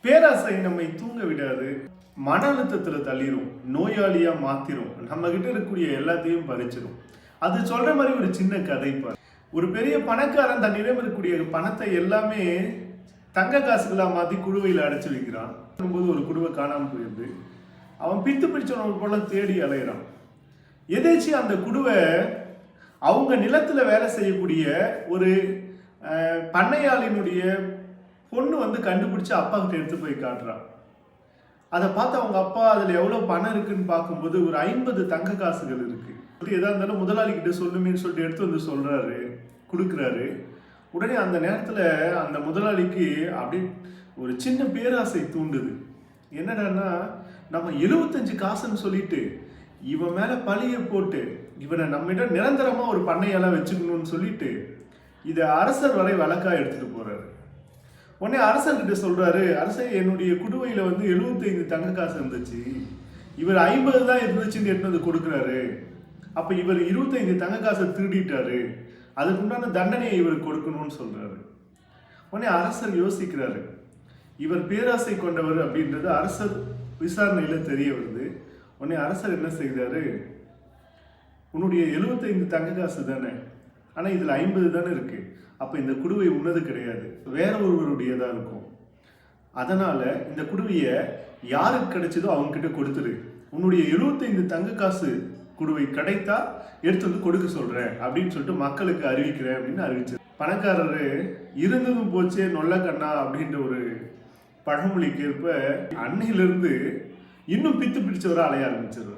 பேராசை நம்மை தூங்க விடாது, மன அழுத்தத்துல தள்ளிரும், நோயாளியா மாத்திரும், நம்ம கிட்ட இருக்கக்கூடிய எல்லாத்தையும் பறிச்சிடும். அது சொல்ற மாதிரி ஒரு சின்ன கதை பாரு. ஒரு பெரிய பணக்காரன் தன்னிடம் இருக்கக்கூடிய பணத்தை எல்லாமே தங்க காசுகளா மாத்தி குடுவையில் அடைச்சு வைக்கிறான். போது ஒரு குடுவை காணாம போயிடுது. அவன் பித்து பிடிச்சவன போல தேடி அலையிறான். எதேச்சி அந்த குடுவை அவங்க நிலத்துல வேலை செய்யக்கூடிய ஒரு பண்ணையாளினுடைய பொண்ணு வந்து கண்டுபிடிச்சு அப்பா கிட்ட எடுத்து போய் காட்டுறான். அதை பார்த்து அவங்க அப்பா அதுல எவ்வளவு பணம் இருக்குன்னு பார்க்கும்போது ஒரு 50 தங்க காசுகள் இருக்கு. எதா இருந்தாலும் முதலாளி கிட்ட சொல்லுமேன்னு சொல்லிட்டு எடுத்து வந்து சொல்றாரு, கொடுக்குறாரு. உடனே அந்த நேரத்துல அந்த முதலாளிக்கு அப்படி ஒரு சின்ன பேராசை தூண்டுது. என்னடான்னா, நம்ம 75 காசுன்னு சொல்லிட்டு இவன் மேல பழிய போட்டு இவனை நம்மிடம் நிரந்தரமா ஒரு பண்ணையெல்லாம் வச்சுக்கணும்னு சொல்லிட்டு இதை அரசர் வரை வழக்கா எடுத்துட்டு போறாரு. உடனே அரசர்கிட்ட சொல்றாரு, அரசர் என்னுடைய குடுவையில வந்து 75 தங்க காசு இருந்துச்சு, இவர் 50 தான் இருந்துச்சுன்னு எடுத்து வந்து கொடுக்குறாரு. அப்ப இவர் 25 தங்க காசை திருடிட்டாரு, அதுக்குண்டான தண்டனையை இவர் கொடுக்கணும்னு சொல்றாரு. உடனே அரசர் யோசிக்கிறாரு. இவர் பேராசை கொண்டவர் அப்படின்றது அரசர் விசாரணையில தெரிய வருது. உடனே அரசர் என்ன செய்தாரு, உன்னுடைய 75 தங்க காசு தானே, ஆனா இதுல 50 தானே இருக்கு, அப்ப இந்த குடுவை உன்னது கிடையாது, வேற ஒருவருடையதா இருக்கும். அதனால இந்த குடுவைய யாருக்கு கிடைச்சதோ அவங்க கிட்ட கொடுத்துரு. உன்னுடைய 75 தங்க காசு குடுவை கிடைத்தா எடுத்து வந்து கொடுக்க சொல்றேன் அப்படின்னு சொல்லிட்டு மக்களுக்கு அறிவிக்கிறேன் அப்படின்னு அறிவிச்சார். பணக்காரரு இருந்ததும் போச்சே நொல்ல கண்ணா அப்படின்ற ஒரு பழமொழிக்கு ஏற்ப அன்னையிலிருந்து இன்னும் பித்து பிடிச்சவரை அலைய ஆரம்பிச்சிருவார்.